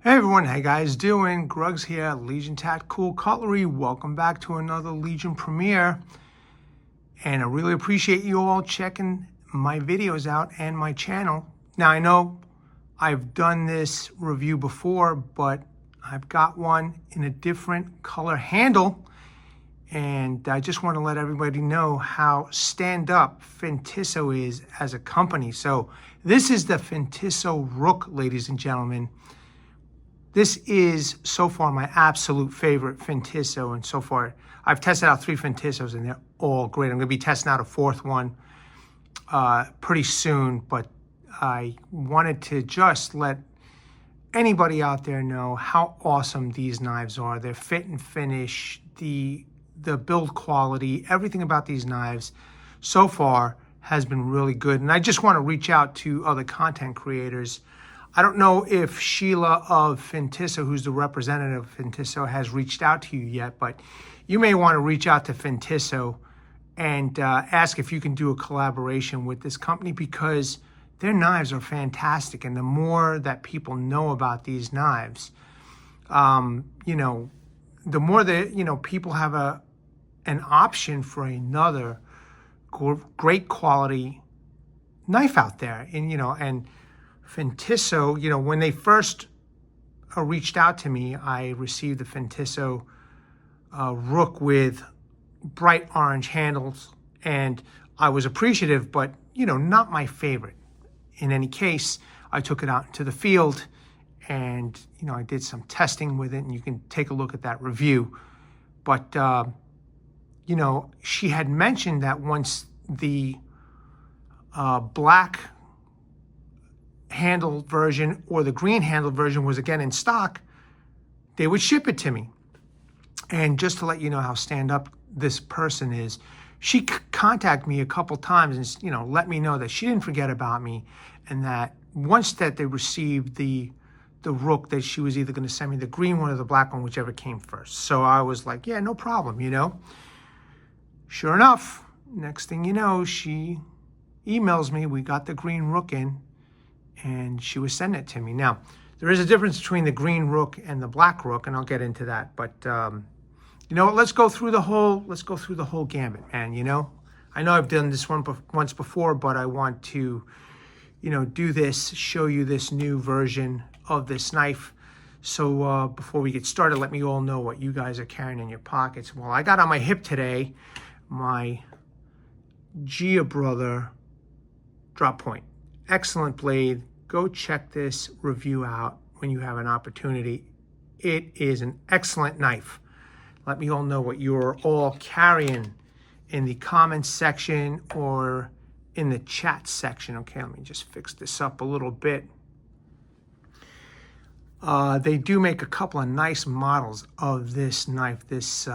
Hey everyone, how you guys doing? Gruggs here, Legion Tactical Cutlery. Welcome back to another Legion premiere. And I really appreciate you all checking my videos out and my channel. Now I know I've done this review before, but I've got one in a different color handle. And I just want to let everybody know how stand-up Fintiso is as a company. So this is the Fintiso Rook, ladies and gentlemen. This is so far my absolute favorite Fintiso, and so far I've tested out 3 Fintisos and they're all great. I'm going to be testing out a 4th one pretty soon, but I wanted to just let anybody out there know how awesome these knives are. Their fit and finish, the build quality, everything about these knives so far has been really good. And I just want to reach out to other content creators. I don't know if Sheila of Fintiso, who's the representative of Fintiso, has reached out to you yet, but you may want to reach out to Fintiso and ask if you can do a collaboration with this company, because their knives are fantastic. And the more that people know about these knives, the more that, people have an option for another great quality knife out there. And Fintiso, when they first reached out to me, I received the Fintiso Rook with bright orange handles, and I was appreciative, but, not my favorite. In any case, I took it out into the field and, I did some testing with it, and you can take a look at that review. But, she had mentioned that once the black handle version or the green handle version was again in stock, they would ship it to me. And just to let you know how stand up this person is, she contacted me a couple times and let me know that she didn't forget about me, and that once that they received the Rook, that she was either going to send me the green one or the black one, whichever came first. So I was like, yeah, no problem. Sure enough, next thing you know, she emails me, we got the green Rook in, and she was sending it to me. Now, there is a difference between the green Rook and the black Rook, and I'll get into that. But you know what? Let's go through the whole gambit, man. I know I've done this one once before, but I want to, do this, show you this new version of this knife. So before we get started, let me all know what you guys are carrying in your pockets. Well, I got on my hip today my Gia Brother drop point. Excellent blade. Go check this review out when you have an opportunity. It is an excellent knife. Let me all know what you're all carrying in the comments section or in the chat section. Okay, let me just fix this up a little bit. They do make a couple of nice models of this knife, this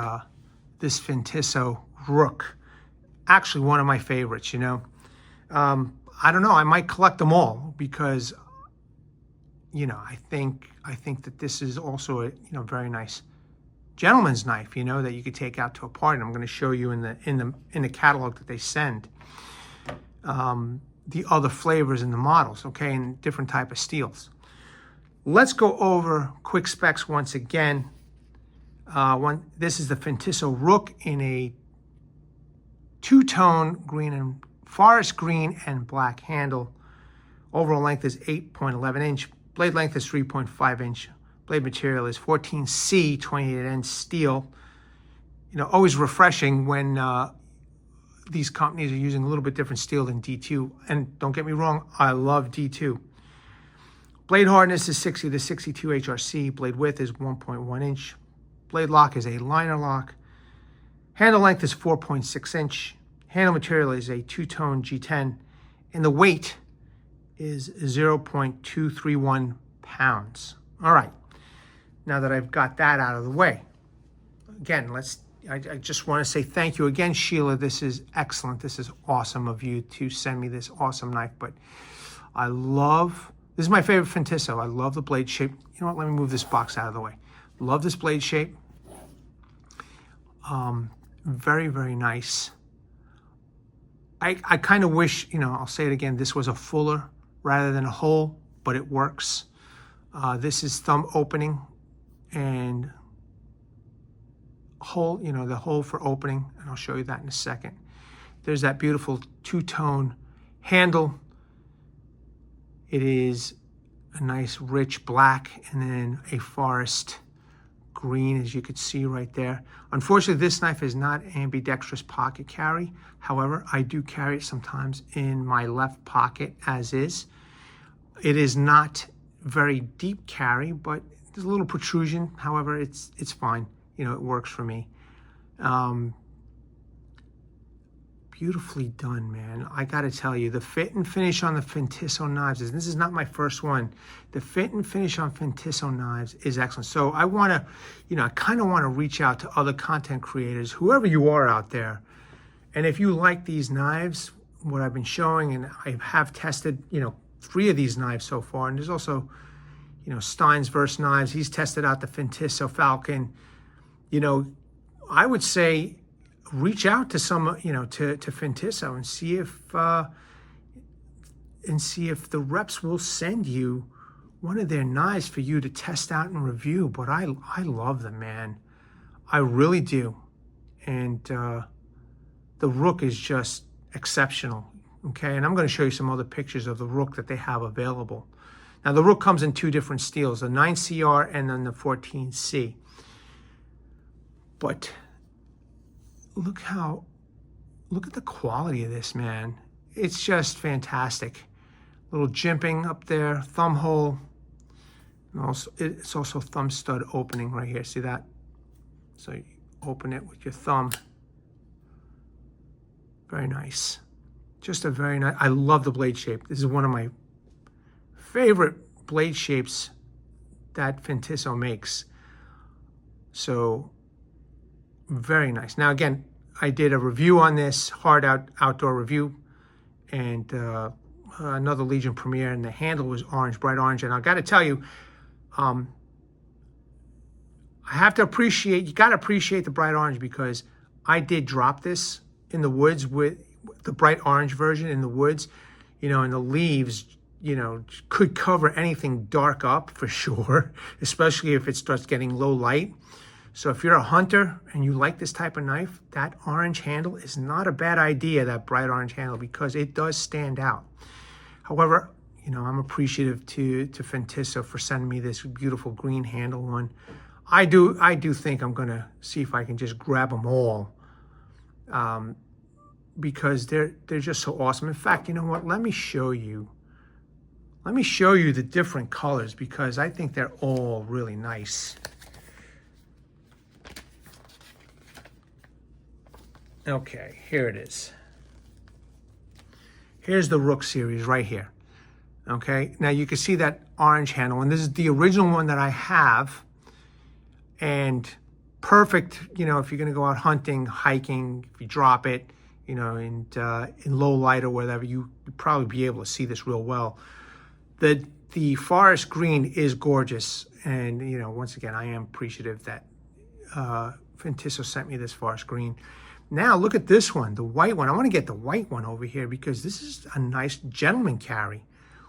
Fintiso Rook. Actually, one of my favorites, I don't know, I might collect them all, because I think that this is also a very nice gentleman's knife, that you could take out to a party. And I'm going to show you in the catalog that they send the other flavors in the models, okay, and different type of steels. Let's go over quick specs once again. This is the Fintiso Rook in a two-tone green and forest green and black handle. Overall length is 8.11 inch. Blade length is 3.5 inch. Blade material is 14C 28N steel. Always refreshing when these companies are using a little bit different steel than D2. And don't get me wrong, I love D2. Blade hardness is 60 to 62 HRC. Blade width is 1.1 inch. Blade lock is a liner lock. Handle length is 4.6 inch. Handle material is a two-tone G10, and the weight is 0.231 pounds. All right, now that I've got that out of the way, again, I just want to say thank you again, Sheila. This is excellent. This is awesome of you to send me this awesome knife. But this is my favorite Fintiso. I love the blade shape. You know what? Let me move this box out of the way. Love this blade shape. Very, very nice. I kind of wish, I'll say it again, this was a fuller rather than a hole, but it works. This is thumb opening and hole, you know, the hole for opening, and I'll show you that in a second. There's that beautiful two-tone handle. It is a nice rich black and then a forest green, as you could see right there. Unfortunately, this knife is not ambidextrous pocket carry. However, I do carry it sometimes in my left pocket as is. It is not very deep carry, but there's a little protrusion. However, it's fine. You know, it works for me. Beautifully done, man. I gotta tell you, the fit and finish on the Fintiso knives is, this is not my first one. The fit and finish on Fintiso knives is excellent. So I wanna, you know, I kind of wanna reach out to other content creators, whoever you are out there. And if you like these knives, what I've been showing, and I have tested, you know, 3 of these knives so far. And there's also, you know, Stein's Verse Knives. He's tested out the Fintiso Falcon. You know, I would say, reach out to some, you know, to Fintiso and see if the reps will send you one of their knives for you to test out and review. But I love them, man. I really do. And the Rook is just exceptional. Okay, and I'm going to show you some other pictures of the Rook that they have available. Now, the Rook comes in 2 different steels, the 9CR and then the 14C. But look at the quality of this, man. It's just fantastic. Little jimping up there, thumb hole. And also, it's also thumb stud opening right here. See that? So you open it with your thumb. Very nice. Just a very nice, I love the blade shape. This is one of my favorite blade shapes that Fintiso makes. So very nice. Now again, I did a review on this, outdoor review, and another Legion premiere, and the handle was orange, bright orange. And I got to tell you, I have to appreciate, you got to appreciate the bright orange, because I did drop this in the woods with the bright orange version in the woods, you know, and the leaves, you know, could cover anything dark up for sure, especially if it starts getting low light. So if you're a hunter and you like this type of knife, that orange handle is not a bad idea, that bright orange handle, because it does stand out. However, you know, I'm appreciative to Fintiso for sending me this beautiful green handle one. I do think I'm gonna see if I can just grab them all, because they're just so awesome. In fact, you know what? Let me show you the different colors, because I think they're all really nice. Okay, here it is. Here's the Rook series right here. Okay, now you can see that orange handle, and this is the original one that I have, and perfect, you know, if you're gonna go out hunting, hiking, if you drop it, you know, in low light or whatever, you'd probably be able to see this real well. The forest green is gorgeous, and, you know, once again, I am appreciative that Fintiso sent me this forest green. Now look at this one, the white one. I want to get the white one over here, because this is a nice gentleman carry,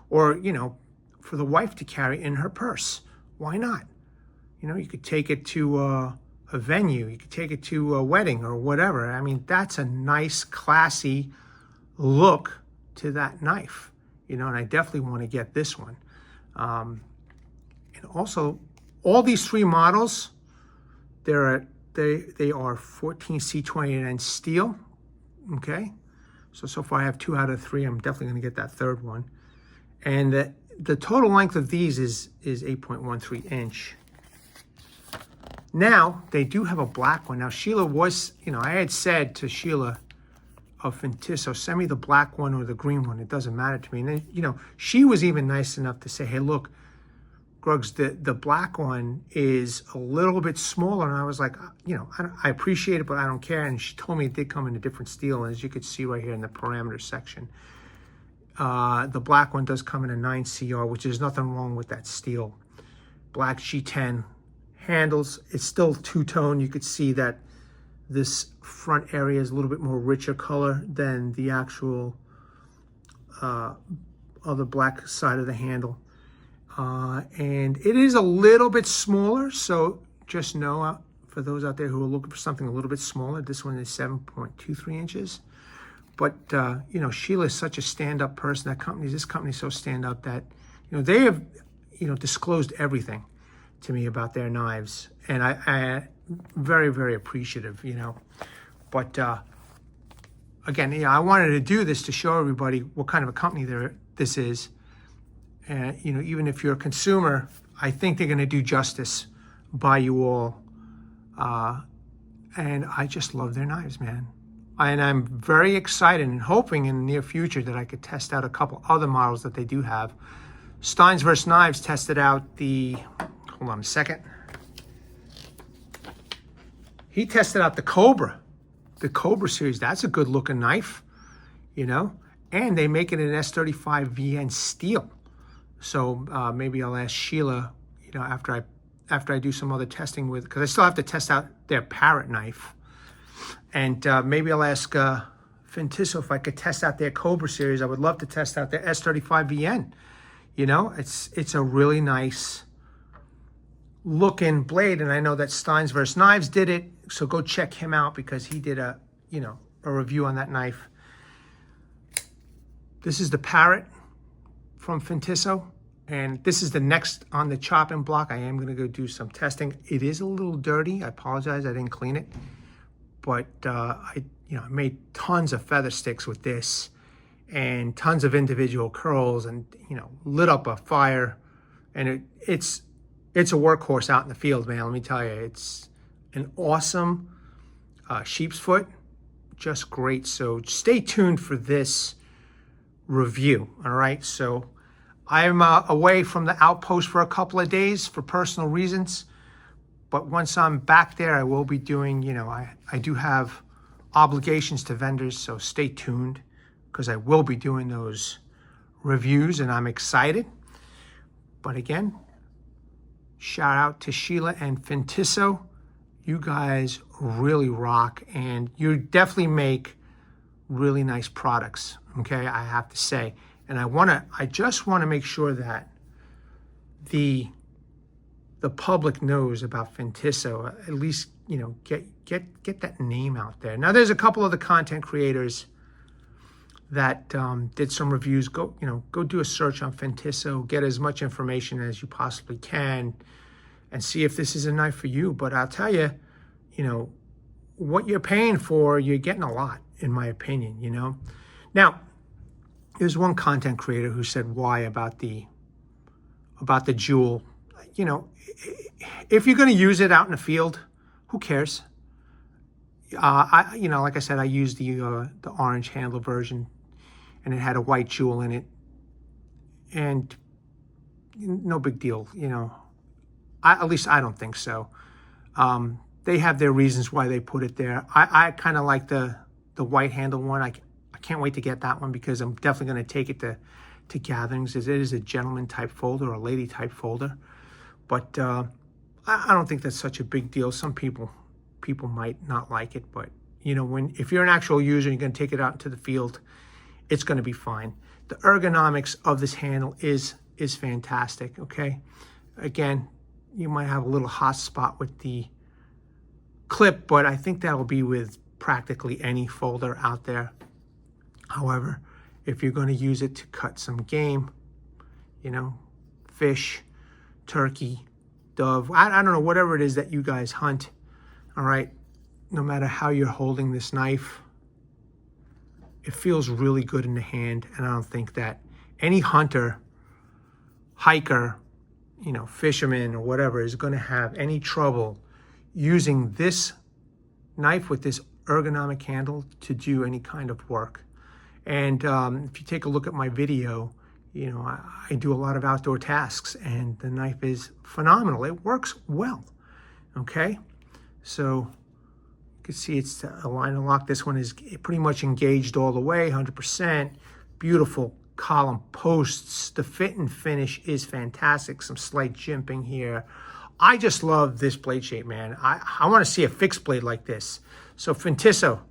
or, you know, for the wife to carry in her purse. Why not? You know, you could take it to a venue, you could take it to a wedding or whatever. I mean, that's a nice, classy look to that knife, you know, and I definitely want to get this one. And also, all these 3 models, they are 14C29 steel. Okay, so far I have 2 out of 3. I'm definitely going to get that 3rd one. And the total length of these is 8.13 inch. Now they do have a black one. Now Sheila was, you know, I had said to Sheila of Fintiso, send me the black one or the green one. It doesn't matter to me. And then, you know, she was even nice enough to say, hey, look, Gruggs, the black one is a little bit smaller. And I was like, you know, I appreciate it, but I don't care. And she told me it did come in a different steel. And as you could see right here in the parameter section, the black one does come in a 9CR, which is nothing wrong with that steel. Black G10 handles. It's still two-tone. You could see that this front area is a little bit more richer color than the actual other black side of the handle. And it is a little bit smaller, so just know for those out there who are looking for something a little bit smaller, this one is 7.23 inches. But, you know, Sheila is such a stand-up person. This company is so stand-up that, you know, they have, you know, disclosed everything to me about their knives. And I very, very appreciative, you know. But, again, yeah, I wanted to do this to show everybody what kind of a company this is. And, you know, even if you're a consumer, I think they're going to do justice by you all. And I just love their knives, man. And I'm very excited and hoping in the near future that I could test out a couple other models that they do have. Steins vs. Knives tested out the, hold on a second. He tested out the Cobra series. That's a good looking knife, you know, and they make it in S35 VN steel. So maybe I'll ask Sheila, you know, after I do some other testing with, because I still have to test out their Parrot knife. And maybe I'll ask Fintiso if I could test out their Cobra series. I would love to test out their S35 VN. You know, it's a really nice looking blade, and I know that Steins vs. Knives did it, so go check him out because he did a review on that knife. This is the Parrot from Fintiso, and this is the next on the chopping block. I am going to go do some testing. It is a little dirty. I apologize, I didn't clean it. But I made tons of feather sticks with this and tons of individual curls and, you know, lit up a fire. And it's a workhorse out in the field, man. Let me tell you, it's an awesome sheep's foot, just great. So stay tuned for this review, all right? So I'm away from the outpost for a couple of days for personal reasons. But once I'm back there, I will be doing, you know, I do have obligations to vendors, so stay tuned because I will be doing those reviews and I'm excited. But again, shout out to Sheila and Fintiso. You guys really rock and you definitely make really nice products, okay, I have to say. And I just want to make sure that the public knows about Fintiso, at least, you know, get that name out there. Now, there's a couple of the content creators that did some reviews. Go do a search on Fintiso, get as much information as you possibly can, and see if this is a knife for you. But I'll tell you, you know, what you're paying for, you're getting a lot, in my opinion, you know. Now, there's one content creator who said why about the jewel. You know, if you're going to use it out in the field, who cares? You know, like I said, I used the orange handle version, and it had a white jewel in it, and no big deal. You know, at least I don't think so. They have their reasons why they put it there. I kind of like the white handle one. I can't wait to get that one because I'm definitely going to take it to gatherings, as it is a gentleman type folder or a lady type folder. But I don't think that's such a big deal. Some people might not like it, but you know, if you're an actual user, you're going to take it out into the field, it's going to be fine. The ergonomics of this handle is fantastic. Okay, again, you might have a little hot spot with the clip, but I think that will be with practically any folder out there. However, if you're going to use it to cut some game, you know, fish, turkey, dove, I don't know, whatever it is that you guys hunt, all right, no matter how you're holding this knife, it feels really good in the hand. And I don't think that any hunter, hiker, you know, fisherman or whatever is going to have any trouble using this knife with this ergonomic handle to do any kind of work. And if you take a look at my video, you know, I do a lot of outdoor tasks and the knife is phenomenal. It works well, okay? So you can see it's a line and lock. This one is pretty much engaged all the way, 100%. Beautiful column posts. The fit and finish is fantastic. Some slight jimping here. I just love this blade shape, man. I want to see a fixed blade like this. So Fintiso,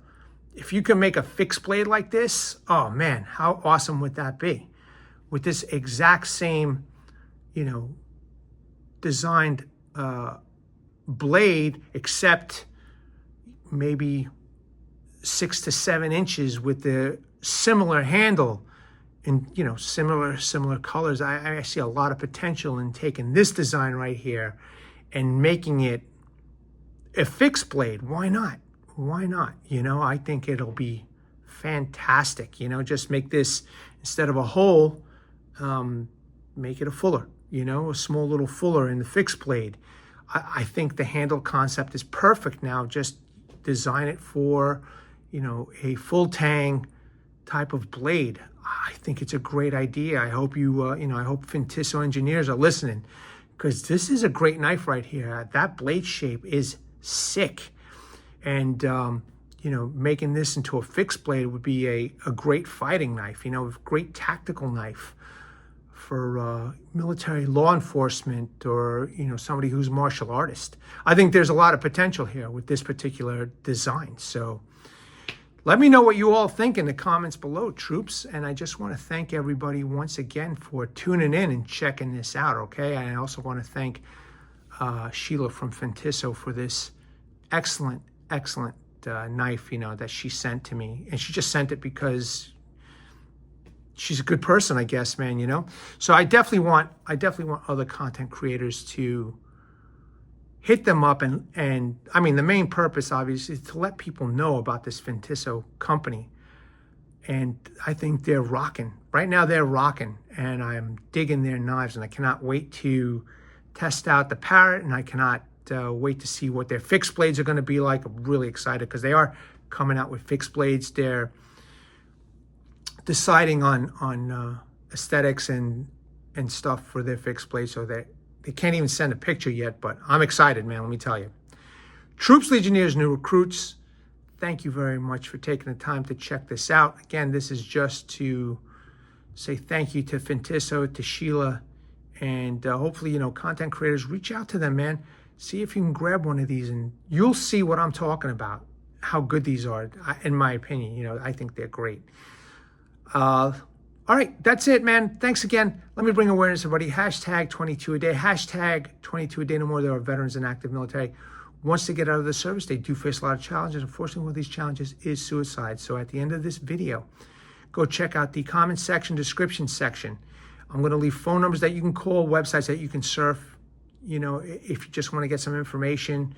if you can make a fixed blade like this, oh man, how awesome would that be? With this exact same, designed blade, except maybe 6 to 7 inches with the similar handle in similar colors. I see a lot of potential in taking this design right here and making it a fixed blade. Why not? I think it'll be fantastic. Just make this, instead of a hole, make it a fuller, a small little fuller in the fixed blade. I think the handle concept is perfect now. Just design it for, a full tang type of blade. I think it's a great idea. I hope I hope Fintiso engineers are listening, because this is a great knife right here. That blade shape is sick. And, making this into a fixed blade would be a great fighting knife, a great tactical knife for military law enforcement, or, somebody who's a martial artist. I think there's a lot of potential here with this particular design. So let me know what you all think in the comments below, troops. And I just want to thank everybody once again for tuning in and checking this out, okay? I also want to thank Sheila from Fintiso for this excellent knife, that she sent to me. And she just sent it because she's a good person, I guess, man, So I definitely want other content creators to hit them up, and I mean, the main purpose, obviously, is to let people know about this Fintiso company. And I think they're rocking. Right now, they're rocking, and I'm digging their knives, and I cannot wait to test out the Parrot, and I cannot wait to see what their fixed blades are going to be like. I'm really excited because they are coming out with fixed blades. They're deciding on aesthetics and stuff for their fixed blades, so they can't even send a picture yet, but I'm excited, man, let me tell you. Troops, Legionnaires, new recruits, thank you very much for taking the time to check this out. Again, this is just to say thank you to Fintiso, to Sheila, and hopefully, content creators, reach out to them, man. See if you can grab one of these, and you'll see what I'm talking about, how good these are, in my opinion. I think they're great. All right, that's it, man. Thanks again. Let me bring awareness, everybody. Hashtag 22 a day. Hashtag 22 a day no more. There are veterans and active military. Once they get out of the service, they do face a lot of challenges. Unfortunately, one of these challenges is suicide. So at the end of this video, go check out the comment section, description section. I'm going to leave phone numbers that you can call, websites that you can surf, if you just want to get some information,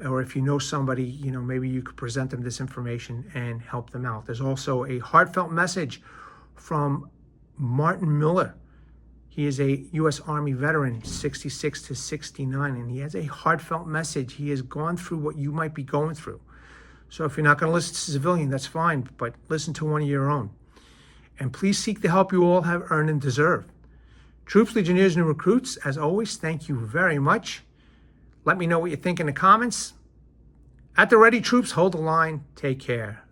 or if you know somebody, maybe you could present them this information and help them out. There's also a heartfelt message from Martin Miller. He is a U.S. Army veteran, 66 to 69, and he has a heartfelt message. He has gone through what you might be going through. So if you're not going to listen to civilian, that's fine, but listen to one of your own. And please seek the help you all have earned and deserve. Troops, Legionnaires, new recruits, as always, thank you very much. Let me know what you think in the comments. At the ready, troops, hold the line. Take care.